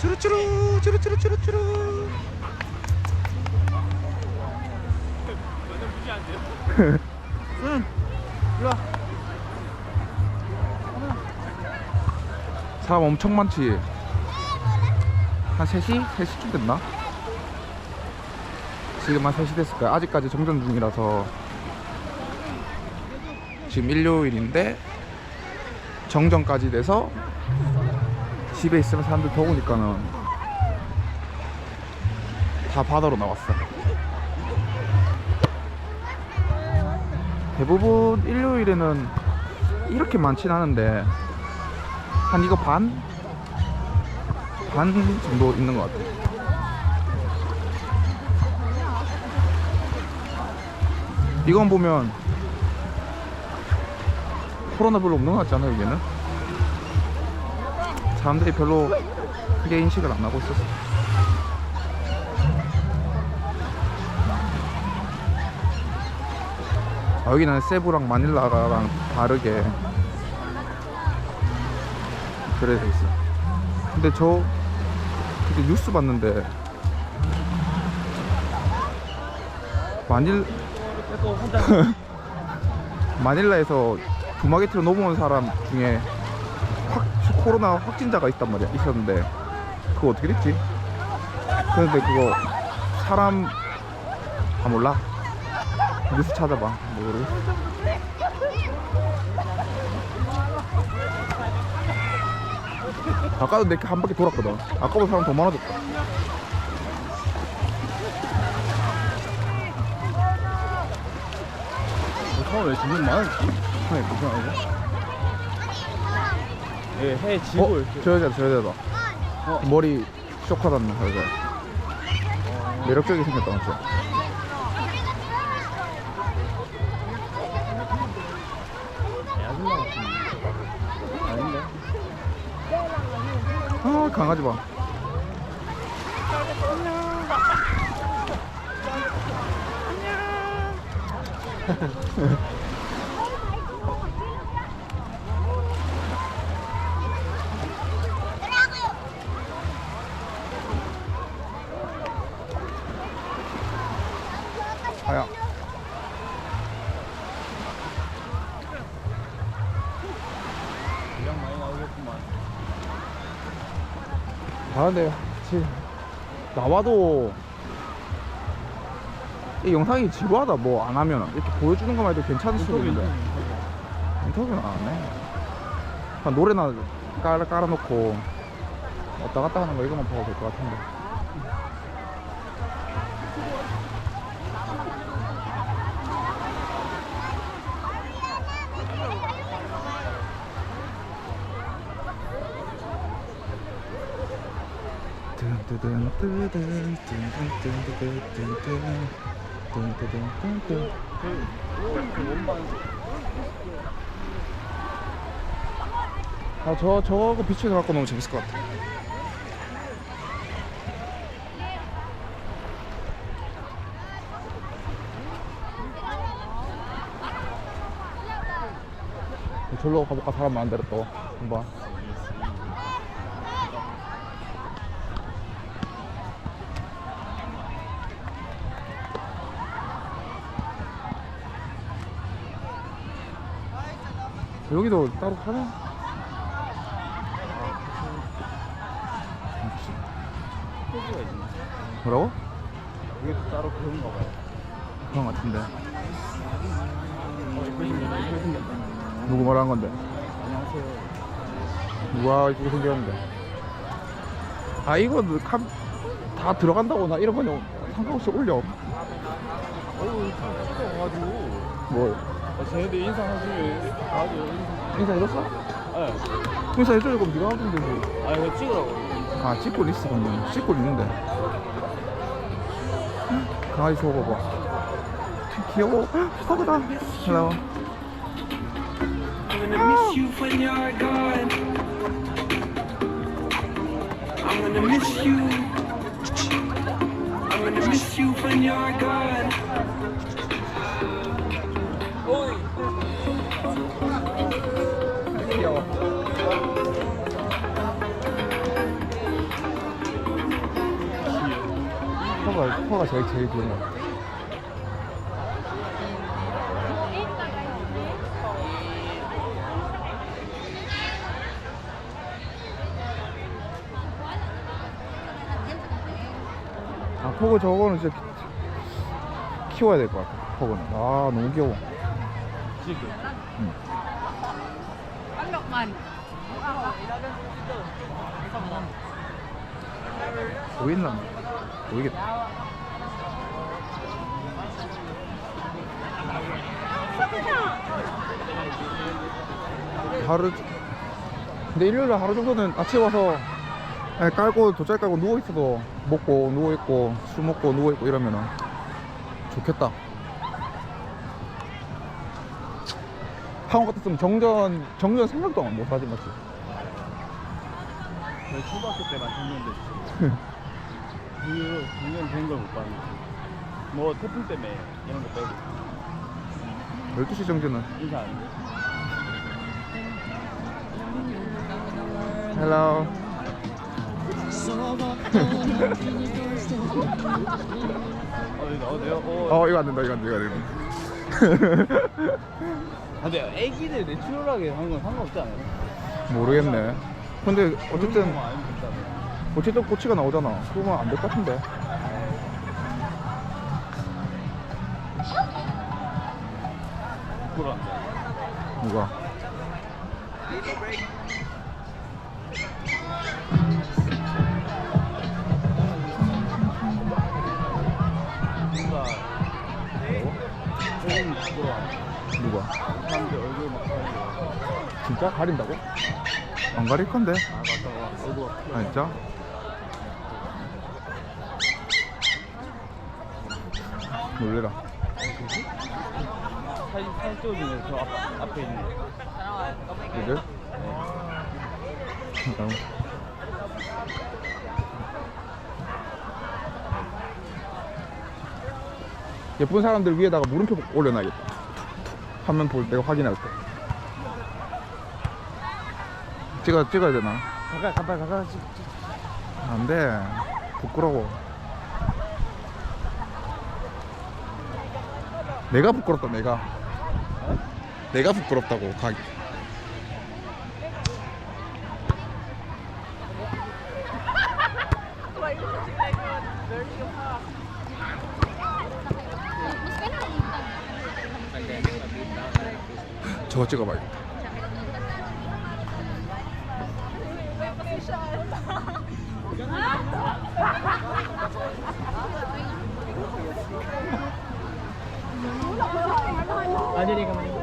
쭈루쭈루 쭈루쭈루쭈루쭈루. 응. 일로 와. 사람 엄청 많지. 한 3시? 3시쯤 됐나? 지금 한 3시 됐을 거야. 아직까지 정전 중이라서. 지금 일요일인데 정전까지 돼서 집에 있으면 사람들 더우니까는 다 바다로 나왔어. 대부분 일요일에는 이렇게 많진 않은데 한 이거 반 정도 있는 것 같아. 이건 보면 코로나 별로 없는 것 같지 않아? 여기는 사람들이 별로 크게 인식을 안 하고 있었어. 여기는 세부랑 마닐라랑 다르게 그래 돼 있어. 근데 저 그때 뉴스 봤는데 마닐라에서 두마게트로 넘어온 사람 중에 코로나 확진자가 있단 말이야. 있었는데 그거 어떻게 됐지? 그런데 그거 사람 몰라. 뉴스 찾아봐. 모르겠어. 아까도 내게 한 바퀴 돌았거든. 아까보다 사람 더 많아졌다. 처음에 점점 많았지? 그래, 괜찮아. 예, 해 지고 이렇게. 저 여자다. 머리 쇼크하다는 여자. 매력적이게 생겼다, 맞죠? 아줌마 같은데. 아닌데? 아, 강아지 봐. 아야. 그냥 많이 나오겠구만. 아, 근데 지금 나와도 이 영상이 지루하다. 뭐 안 하면 이렇게 보여주는 것만 해도 괜찮을 수도 있는데 인터뷰는 안 하네. 그냥 노래나 깔아놓고 왔다 갔다 하는 거 이거만 봐도 될 것 같은데. 아, 저거 비치에 갖고 너무 재밌을 것 같아. 절로 가볼까? 사람 많은 데로 또 한번. 여기도 따로 파나? 소주가 있네. 뭐라고? 여기도 따로 그런가 봐요. 그런 것 같은데. 이쁘게 생겼다. 누구 말한 건데? 안녕하세요. 누가 이쁘게 생겼는데? 아, 이거 다 들어간다고 나 이런 거는 상관없이 올려. 어우, 찍어가지고. 뭘? 쟤네들 인사하시면 나도 인사해줬어? 네. 인사해줘야 그럼 네가 하면 되지. 아, 이거 찍으라고. 아, 찍고 있어. 방금 찍고 있는데. 강아지 줘봐봐. 귀여워. 허그다. 헬로. I'm gonna miss you when you're gone. I'm gonna miss you. I'm gonna miss you when you're gone. 귀여워. 소파가 제일 귀여운 것 같아. 아, 포그 저거는 진짜 키워야 될 것 같아. 포그는. 아, 너무 귀여워. 지금. 보이나? 보이겠다. 근데 일요일에 하루 정도는 아침에 와서 깔고 돗자리 깔고 누워있어도 먹고 누워있고 술 먹고 누워있고 이러면은 좋겠다. 한국 같았으면 정전 생각도 못 하지 맞지? 저희 초등학교 때만 정년됐지. 그 이후로 정년 된 걸 못 봤는데. 뭐 태풍 때문에 이런 거 빼고 12시 정전은. 인사 안 돼. Hello. 이거 안 된다, 이거 안 된다, 이거 안 된다. 근데 애기들 내추럴하게 하는 건 상관없지 않아요? 모르겠네. 근데 어쨌든 그런 거 아니면 된다며. 어쨌든 꼬치가 나오잖아. 그러면 안 될 것 같은데. 부끄러운데. 누가? 뭔가 조금 부끄러워. 누가? 사람들 얼굴 막 가리고. 진짜 가린다고? 안 가릴 건데. 아 맞다. 얼굴 막 아 진짜? 놀래라. 사진 찍어주는 저 앞에 있는. 얘들? 예쁜 사람들 위에다가 물음표 올려놔야겠다. 화면 볼 때가 확인할 때. 찍어야 되나? 가까이 찍. 안 돼. 부끄러워. 내가 부끄럽다, 내가. 내가 부끄럽다고, 가기. 저거 찍어봐야겠다. 아니니까.